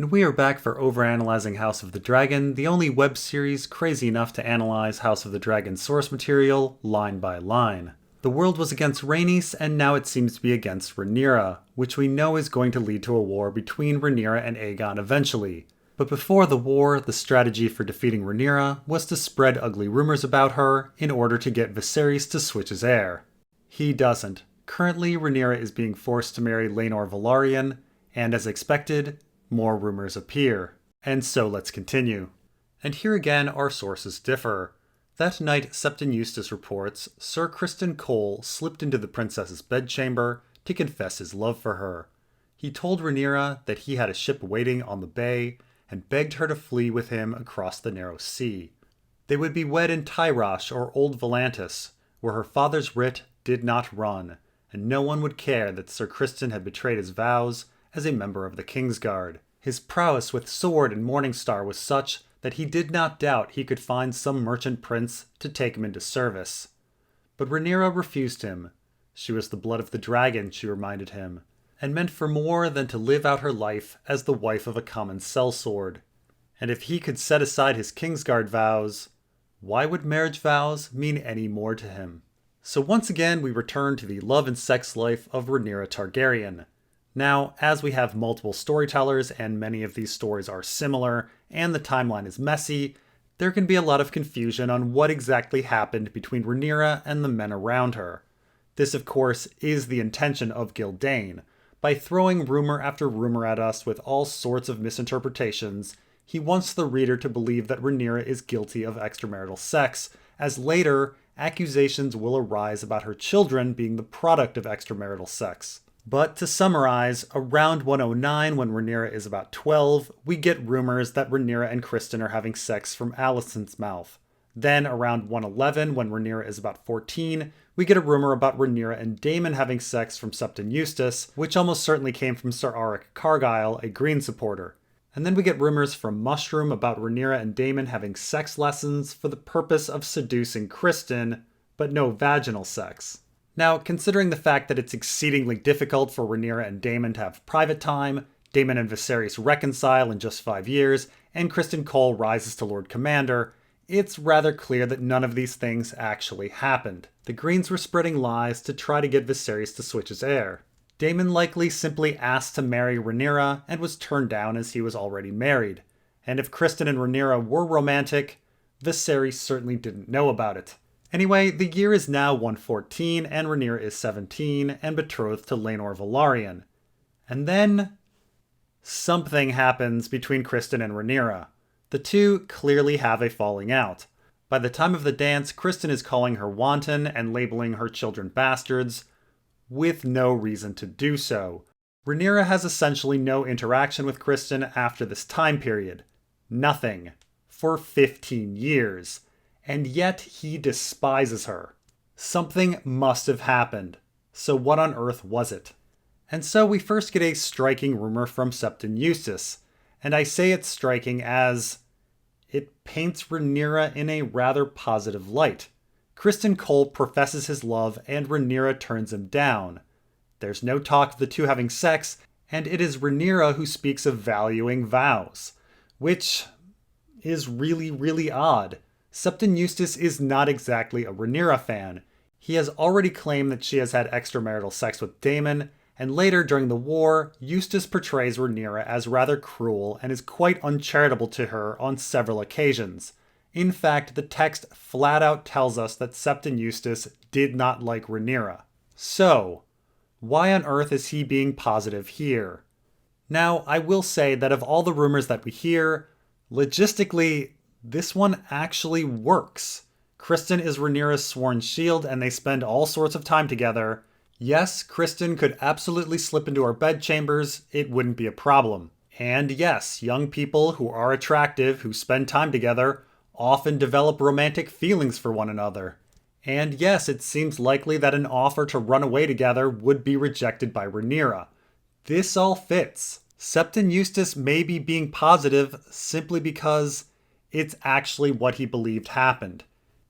And we are back for Overanalyzing House of the Dragon, the only web series crazy enough to analyze House of the Dragon source material line by line. The world was against Rhaenys, and now it seems to be against Rhaenyra, which we know is going to lead to a war between Rhaenyra and Aegon eventually. But before the war, the strategy for defeating Rhaenyra was to spread ugly rumors about her in order to get Viserys to switch his heir. He doesn't. Currently, Rhaenyra is being forced to marry Rhaenyra Velaryon, and as expected, more rumors appear. And so let's continue. And here again our sources differ. That night, Septon Eustace reports Sir Criston Cole slipped into the princess's bedchamber to confess his love for her. He told Rhaenyra that he had a ship waiting on the bay and begged her to flee with him across the narrow sea. They would be wed in Tyrosh or Old Volantis, where her father's writ did not run, and no one would care that Sir Criston had betrayed his vows as a member of the Kingsguard. His prowess with sword and Morningstar was such that he did not doubt he could find some merchant prince to take him into service. But Rhaenyra refused him. She was the blood of the dragon, she reminded him, and meant for more than to live out her life as the wife of a common sellsword. And if he could set aside his Kingsguard vows, why would marriage vows mean any more to him? So once again we return to the love and sex life of Rhaenyra Targaryen. Now, as we have multiple storytellers and many of these stories are similar and the timeline is messy, there can be a lot of confusion on what exactly happened between Rhaenyra and the men around her. This, of course, is the intention of Gildayn. By throwing rumor after rumor at us with all sorts of misinterpretations, he wants the reader to believe that Rhaenyra is guilty of extramarital sex, as later, accusations will arise about her children being the product of extramarital sex. But to summarize, around 109 when Rhaenyra is about 12, we get rumors that Rhaenyra and Criston are having sex from Alicent's mouth. Then around 111 when Rhaenyra is about 14, we get a rumor about Rhaenyra and Daemon having sex from Septon Eustace, which almost certainly came from Sir Auric Cargyle, a Green supporter. And then we get rumors from Mushroom about Rhaenyra and Daemon having sex lessons for the purpose of seducing Criston, but no vaginal sex. Now, considering the fact that it's exceedingly difficult for Rhaenyra and Daemon to have private time, Daemon and Viserys reconcile in just 5 years, and Criston Cole rises to Lord Commander, it's rather clear that none of these things actually happened. The Greens were spreading lies to try to get Viserys to switch his heir. Daemon likely simply asked to marry Rhaenyra and was turned down as he was already married. And if Criston and Rhaenyra were romantic, Viserys certainly didn't know about it. Anyway, the year is now 114 and Rhaenyra is 17 and betrothed to Rhaenyra Velaryon. And then something happens between Criston and Rhaenyra. The two clearly have a falling out. By the time of the dance, Criston is calling her wanton and labeling her children bastards, with no reason to do so. Rhaenyra has essentially no interaction with Criston after this time period. Nothing. For 15 years. And yet he despises her. Something must have happened. So what on earth was it? And so we first get a striking rumor from Septon Eustace. And I say it's striking as it paints Rhaenyra in a rather positive light. Criston Cole professes his love and Rhaenyra turns him down. There's no talk of the two having sex, and it is Rhaenyra who speaks of valuing vows. Which is really, really odd. Septon Eustace is not exactly a Rhaenyra fan. He has already claimed that she has had extramarital sex with Daemon, and later during the war, Eustace portrays Rhaenyra as rather cruel and is quite uncharitable to her on several occasions. In fact, the text flat out tells us that Septon Eustace did not like Rhaenyra. So, why on earth is he being positive here? Now, I will say that of all the rumors that we hear, logistically, this one actually works. Criston is Rhaenyra's sworn shield and they spend all sorts of time together. Yes, Criston could absolutely slip into our bedchambers, it wouldn't be a problem. And yes, young people who are attractive, who spend time together, often develop romantic feelings for one another. And yes, it seems likely that an offer to run away together would be rejected by Rhaenyra. This all fits. Septon Eustace may be being positive simply because it's actually what he believed happened.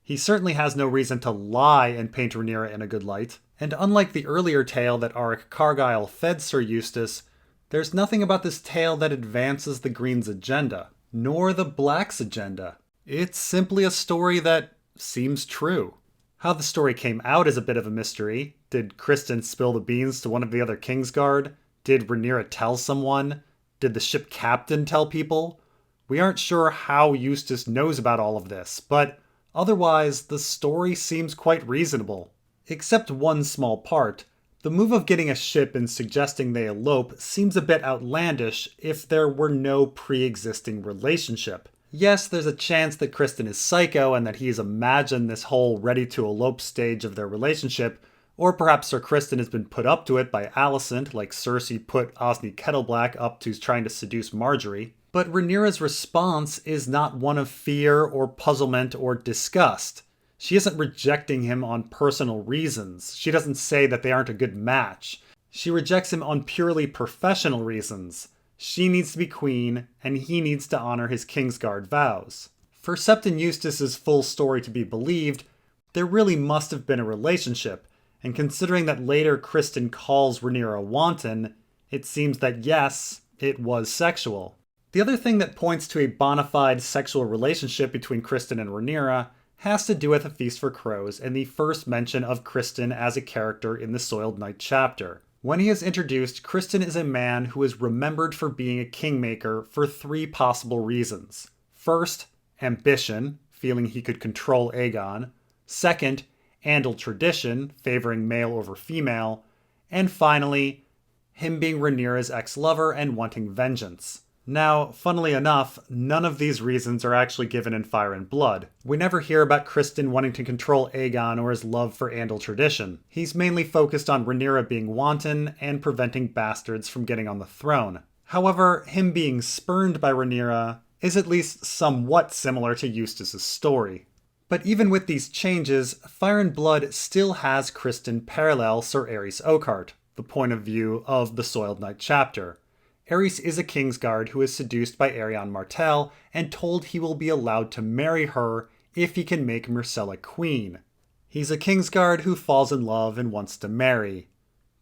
He certainly has no reason to lie and paint Rhaenyra in a good light. And unlike the earlier tale that Auric Cargyle fed Sir Eustace, There's nothing about this tale that advances the Green's agenda, nor the Black's agenda. It's simply a story that seems true. How the story came out is a bit of a mystery. Did Criston spill the beans to one of the other Kingsguard? Did Rhaenyra tell someone? Did the ship captain tell people? We aren't sure how Eustace knows about all of this, but otherwise the story seems quite reasonable. Except one small part. The move of getting a ship and suggesting they elope seems a bit outlandish if there were no pre-existing relationship. Yes, there's a chance that Criston is psycho and that he's imagined this whole ready-to-elope stage of their relationship, or perhaps Sir Criston has been put up to it by Alicent, like Cersei put Osney Kettleblack up to trying to seduce Marjorie. But Rhaenyra's response is not one of fear or puzzlement or disgust. She isn't rejecting him on personal reasons. She doesn't say that they aren't a good match. She rejects him on purely professional reasons. She needs to be queen, and he needs to honor his Kingsguard vows. For Septon Eustace's full story to be believed, there really must have been a relationship, and considering that later Criston calls Rhaenyra wanton, it seems that yes, it was sexual. The other thing that points to a bona fide sexual relationship between Criston and Rhaenyra has to do with A Feast for Crows and the first mention of Criston as a character in the Soiled Knight chapter. When he is introduced, Criston is a man who is remembered for being a kingmaker for three possible reasons. First, ambition, feeling he could control Aegon. Second, Andal tradition, favoring male over female. And finally, him being Rhaenyra's ex-lover and wanting vengeance. Now, funnily enough, none of these reasons are actually given in Fire and Blood. We never hear about Criston wanting to control Aegon or his love for Andal tradition. He's mainly focused on Rhaenyra being wanton and preventing bastards from getting on the throne. However, him being spurned by Rhaenyra is at least somewhat similar to Eustace's story. But even with these changes, Fire and Blood still has Criston parallel Sir Aerys Oakheart, the point of view of the Soiled Knight chapter. Aerys is a Kingsguard who is seduced by Aerion Martell and told he will be allowed to marry her if he can make Myrcella queen. He's a Kingsguard who falls in love and wants to marry,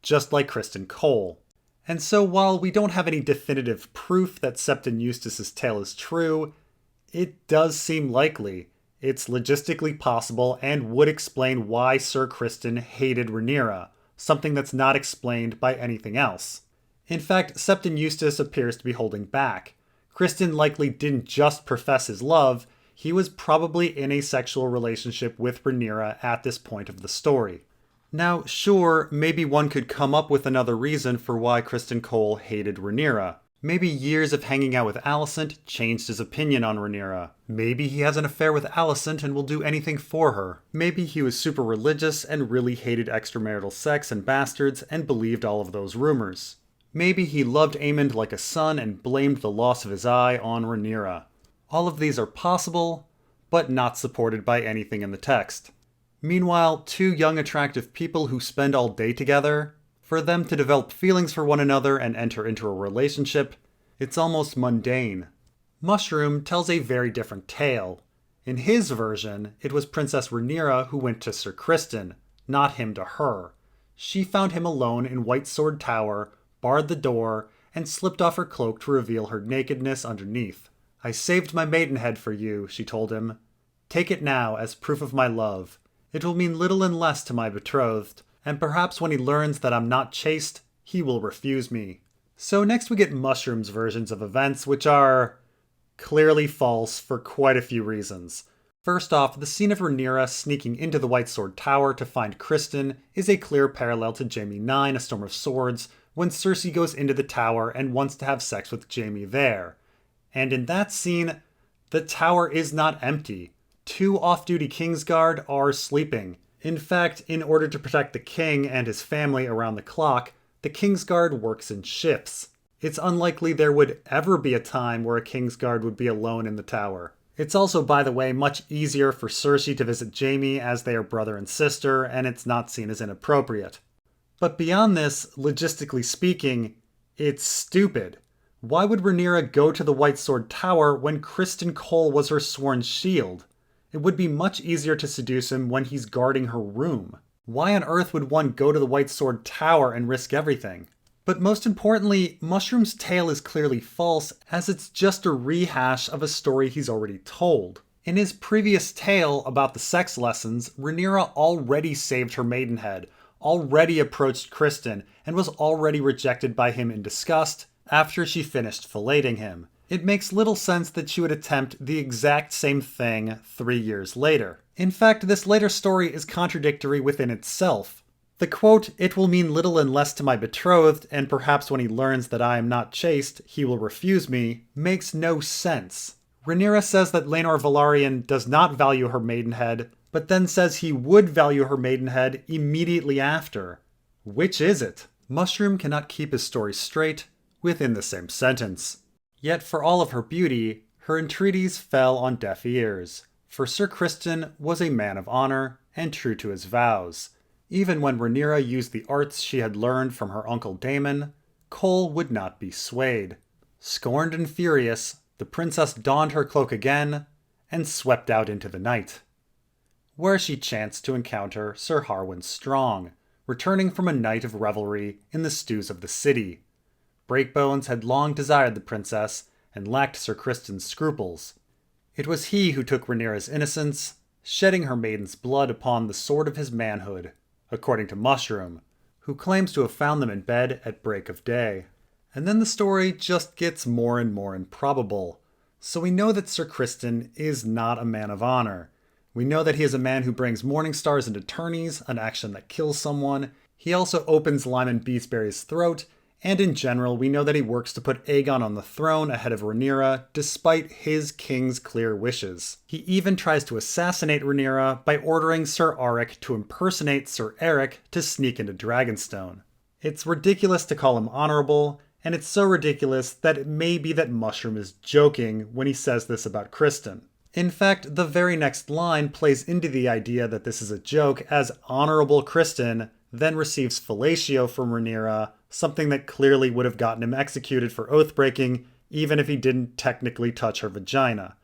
just like Criston Cole. And so while we don't have any definitive proof that Septon Eustace's tale is true, it does seem likely. It's logistically possible and would explain why Sir Criston hated Rhaenyra, something that's not explained by anything else. In fact, Septon Eustace appears to be holding back. Criston likely didn't just profess his love, he was probably in a sexual relationship with Rhaenyra at this point of the story. Now, sure, maybe one could come up with another reason for why Criston Cole hated Rhaenyra. Maybe years of hanging out with Alicent changed his opinion on Rhaenyra. Maybe he has an affair with Alicent and will do anything for her. Maybe he was super religious and really hated extramarital sex and bastards and believed all of those rumors. Maybe he loved Aemond like a son and blamed the loss of his eye on Rhaenyra. All of these are possible, but not supported by anything in the text. Meanwhile, two young attractive people who spend all day together, for them to develop feelings for one another and enter into a relationship, it's almost mundane. Mushroom tells a very different tale. In his version, it was Princess Rhaenyra who went to Sir Criston, not him to her. She found him alone in White Sword Tower, barred the door, and slipped off her cloak to reveal her nakedness underneath. "I saved my maidenhead for you," she told him. "Take it now as proof of my love. It will mean little and less to my betrothed, and perhaps when he learns that I'm not chaste, he will refuse me." So next we get Mushroom's versions of events, which are clearly false for quite a few reasons. First off, the scene of Rhaenyra sneaking into the White Sword Tower to find Criston is a clear parallel to Jaime 9, A Storm of Swords, when Cersei goes into the tower and wants to have sex with Jaime there. And in that scene, the tower is not empty. Two off-duty Kingsguard are sleeping. In fact, in order to protect the king and his family around the clock, the Kingsguard works in shifts. It's unlikely there would ever be a time where a Kingsguard would be alone in the tower. It's also, by the way, much easier for Cersei to visit Jaime as they are brother and sister, and it's not seen as inappropriate. But beyond this, logistically speaking, it's stupid. Why would Rhaenyra go to the White Sword Tower when Criston Cole was her sworn shield? It would be much easier to seduce him when he's guarding her room. Why on earth would one go to the White Sword Tower and risk everything? But most importantly, Mushroom's tale is clearly false, as it's just a rehash of a story he's already told. In his previous tale about the sex lessons, Rhaenyra already saved her maidenhead, already approached Criston, and was already rejected by him in disgust after she finished filleting him. It makes little sense that she would attempt the exact same thing 3 years later. In fact, this later story is contradictory within itself. The quote, "It will mean little unless to my betrothed, and perhaps when he learns that I am not chaste, he will refuse me," makes no sense. Rhaenyra says that Laenor Velaryon does not value her maidenhead, but then says he would value her maidenhead immediately after. Which is it? Mushroom cannot keep his story straight within the same sentence. Yet for all of her beauty, her entreaties fell on deaf ears, for Ser Criston was a man of honor and true to his vows. Even when Rhaenyra used the arts she had learned from her uncle Daemon, Cole would not be swayed. Scorned and furious, the princess donned her cloak again and swept out into the night, where she chanced to encounter Sir Harwin Strong, returning from a night of revelry in the stews of the city. Breakbones had long desired the princess and lacked Ser Criston's scruples. It was he who took Rhaenyra's innocence, shedding her maiden's blood upon the sword of his manhood, according to Mushroom, who claims to have found them in bed at break of day. And then the story just gets more and more improbable. So we know that Ser Criston is not a man of honor. We know that he is a man who brings morning stars into tourneys, an action that kills someone. He also opens Lyman Beastberry's throat, and in general, we know that he works to put Aegon on the throne ahead of Rhaenyra, despite his king's clear wishes. He even tries to assassinate Rhaenyra by ordering Sir Auric to impersonate Sir Eric to sneak into Dragonstone. It's ridiculous to call him honorable, and it's so ridiculous that it may be that Mushroom is joking when he says this about Criston. In fact, the very next line plays into the idea that this is a joke, as Honorable Criston then receives fellatio from Rhaenyra, something that clearly would have gotten him executed for oath-breaking, even if he didn't technically touch her vagina.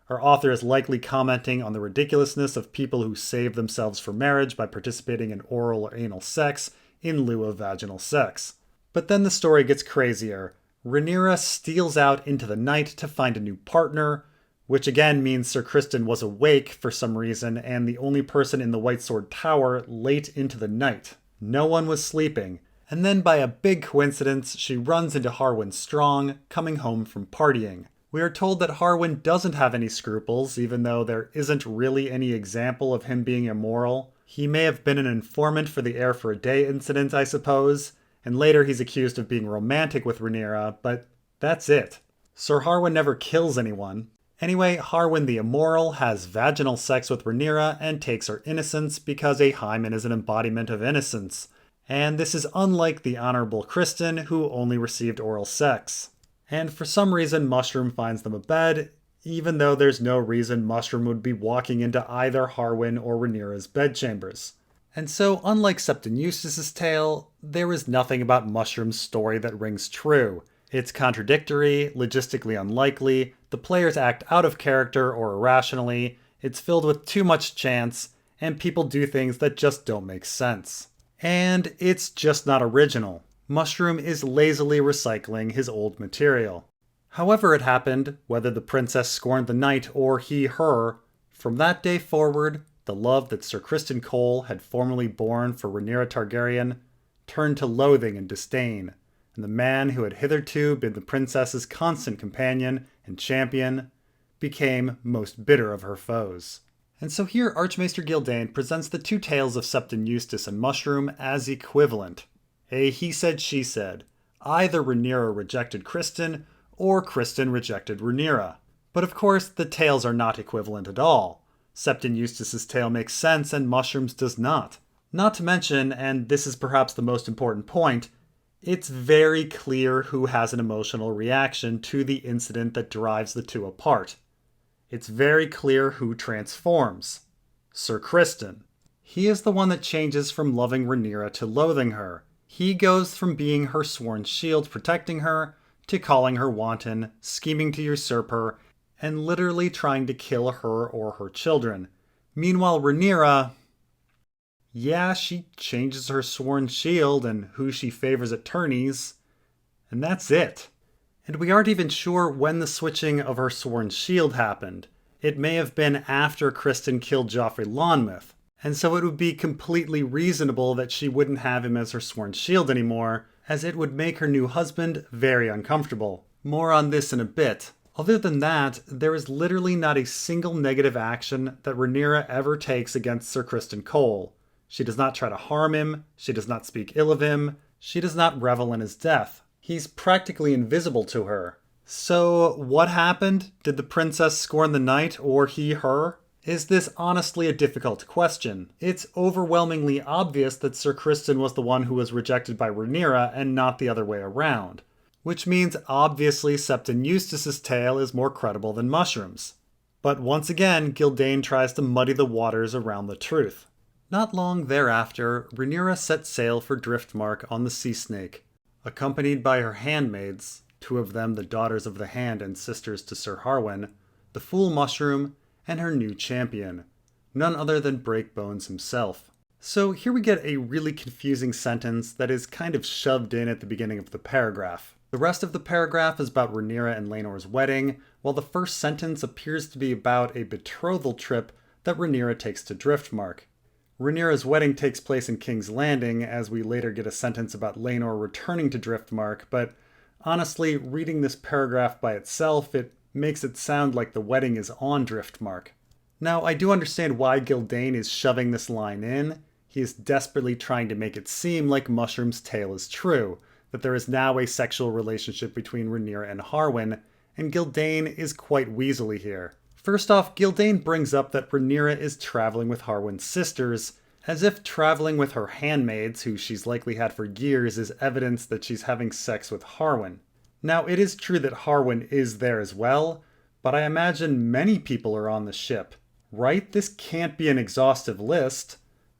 Our author is likely commenting on the ridiculousness of people who save themselves for marriage by participating in oral or anal sex in lieu of vaginal sex. But then the story gets crazier. Rhaenyra steals out into the night to find a new partner, which again means Ser Criston was awake for some reason and the only person in the White Sword Tower late into the night. No one was sleeping. And then by a big coincidence, she runs into Harwin Strong, coming home from partying. We are told that Harwin doesn't have any scruples, even though there isn't really any example of him being immoral. He may have been an informant for the Heir for a Day incident, I suppose, and later he's accused of being romantic with Rhaenyra, but that's it. Sir Harwin never kills anyone. Anyway, Harwin the Immoral has vaginal sex with Rhaenyra and takes her innocence because a hymen is an embodiment of innocence. And this is unlike the Honorable Criston, who only received oral sex. And for some reason, Mushroom finds them a bed, even though there's no reason Mushroom would be walking into either Harwin or Rhaenyra's bedchambers. And so, unlike Septon Eustace's tale, there is nothing about Mushroom's story that rings true. It's contradictory, logistically unlikely, the players act out of character or irrationally, it's filled with too much chance, and people do things that just don't make sense. And it's just not original. Mushroom is lazily recycling his old material. However it happened, whether the princess scorned the knight or he her, from that day forward, the love that Ser Criston Cole had formerly borne for Rhaenyra Targaryen turned to loathing and disdain, and the man who had hitherto been the princess's constant companion and champion became most bitter of her foes. And so here Archmaester Gildain presents the two tales of Septon Eustace and Mushroom as equivalent. A he said, she said. Either Rhaenyra rejected Criston, or Criston rejected Rhaenyra. But of course, the tales are not equivalent at all. Septon Eustace's tale makes sense and Mushroom's does not. Not to mention, and this is perhaps the most important point, it's very clear who has an emotional reaction to the incident that drives the two apart. It's very clear who transforms. Ser Criston. He is the one that changes from loving Rhaenyra to loathing her. He goes from being her sworn shield protecting her, to calling her wanton, scheming to usurp her, and literally trying to kill her or her children. Meanwhile, Rhaenyra... Yeah, she changes her sworn shield and who she favors at tourneys, and that's it. And we aren't even sure when the switching of her sworn shield happened. It may have been after Criston killed Joffrey Lonmouth, and so it would be completely reasonable that she wouldn't have him as her sworn shield anymore, as it would make her new husband very uncomfortable. More on this in a bit. Other than that, there is literally not a single negative action that Rhaenyra ever takes against Sir Criston Cole. She does not try to harm him, she does not speak ill of him, she does not revel in his death. He's practically invisible to her. So, what happened? Did the princess scorn the knight, or he her? Is this honestly a difficult question? It's overwhelmingly obvious that Sir Criston was the one who was rejected by Rhaenyra and not the other way around. Which means obviously Septon Eustace's tale is more credible than Mushroom's. But once again, Gildain tries to muddy the waters around the truth. Not long thereafter, Rhaenyra set sail for Driftmark on the Sea Snake, accompanied by her handmaids, two of them the daughters of the Hand and sisters to Sir Harwin, the Fool Mushroom, and her new champion, none other than Breakbones himself. So here we get a really confusing sentence that is kind of shoved in at the beginning of the paragraph. The rest of the paragraph is about Rhaenyra and Laenor's wedding, while the first sentence appears to be about a betrothal trip that Rhaenyra takes to Driftmark. Rhaenyra's wedding takes place in King's Landing, as we later get a sentence about Laenor returning to Driftmark, but honestly, reading this paragraph by itself, it makes it sound like the wedding is on Driftmark. Now, I do understand why Gildain is shoving this line in. He is desperately trying to make it seem like Mushroom's tale is true, that there is now a sexual relationship between Rhaenyra and Harwin, and Gildain is quite weaselly here. First off, Gildain brings up that Rhaenyra is traveling with Harwin's sisters, as if traveling with her handmaids, who she's likely had for years, is evidence that she's having sex with Harwin. Now, it is true that Harwin is there as well, but I imagine many people are on the ship, right? This can't be an exhaustive list.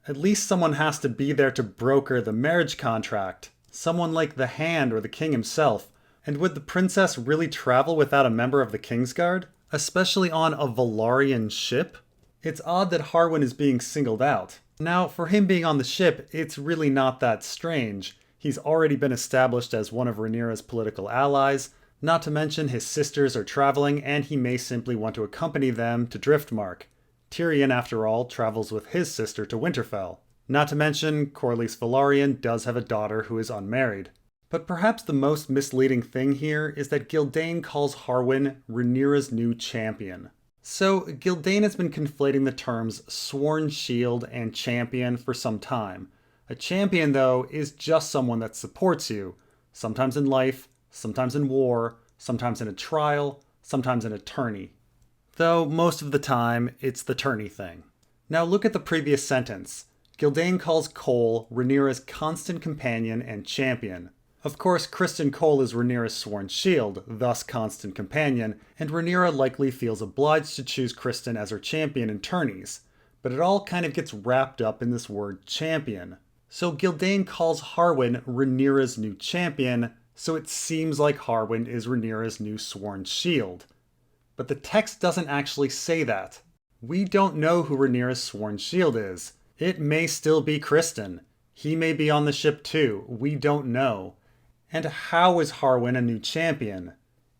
At least someone has to be there to broker the marriage contract. Someone like the Hand or the King himself. And would the princess really travel without a member of the Kingsguard? Especially on a Velaryon ship? It's odd that Harwin is being singled out. Now, for him being on the ship, it's really not that strange. He's already been established as one of Rhaenyra's political allies, not to mention his sisters are traveling and he may simply want to accompany them to Driftmark. Tyrion, after all, travels with his sister to Winterfell. Not to mention, Corlys Velaryon does have a daughter who is unmarried. But perhaps the most misleading thing here is that Gildain calls Harwin Rhaenyra's new champion. So, Gildain has been conflating the terms sworn shield and champion for some time. A champion, though, is just someone that supports you, sometimes in life, sometimes in war, sometimes in a trial, sometimes in a tourney. Though most of the time, it's the tourney thing. Now look at the previous sentence. Gildain calls Cole Rhaenyra's constant companion and champion. Of course, Criston Cole is Rhaenyra's sworn shield, thus constant companion, and Rhaenyra likely feels obliged to choose Criston as her champion in tourneys. But it all kind of gets wrapped up in this word champion. So Gildain calls Harwin Rhaenyra's new champion, so it seems like Harwin is Rhaenyra's new sworn shield. But the text doesn't actually say that. We don't know who Rhaenyra's sworn shield is. It may still be Criston. He may be on the ship too. We don't know. And how is Harwin a new champion?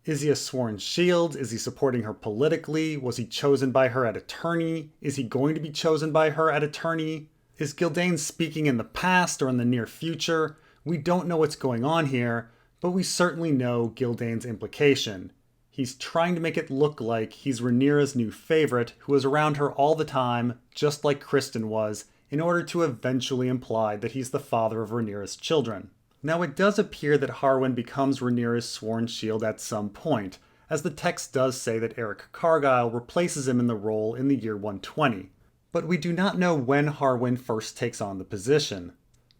Is he a sworn shield? Is he supporting her politically? Was he chosen by her at a tourney? Is he going to be chosen by her at a tourney? Is Gildain speaking in the past or in the near future? We don't know what's going on here, but we certainly know Gildain's implication. He's trying to make it look like he's Rhaenyra's new favorite who is around her all the time, just like Criston was, in order to eventually imply that he's the father of Rhaenyra's children. Now, it does appear that Harwin becomes Rhaenyra's sworn shield at some point, as the text does say that Eric Cargyle replaces him in the role in the year 120. But we do not know when Harwin first takes on the position.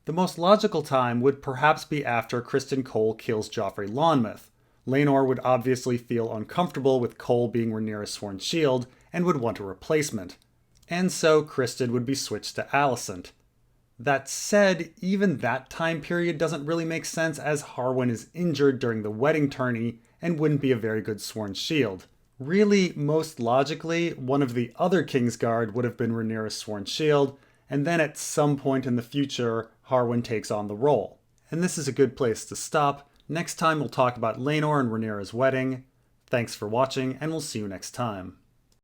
The most logical time would perhaps be after Criston Cole kills Joffrey Lonmouth. Laenor would obviously feel uncomfortable with Cole being Rhaenyra's sworn shield and would want a replacement. And so Criston would be switched to Alicent. That said, even that time period doesn't really make sense as Harwin is injured during the wedding tourney and wouldn't be a very good sworn shield. Really, most logically, one of the other Kingsguard would have been Rhaenyra's sworn shield, and then at some point in the future, Harwin takes on the role. And this is a good place to stop. Next time we'll talk about Laenor and Rhaenyra's wedding. Thanks for watching, and we'll see you next time.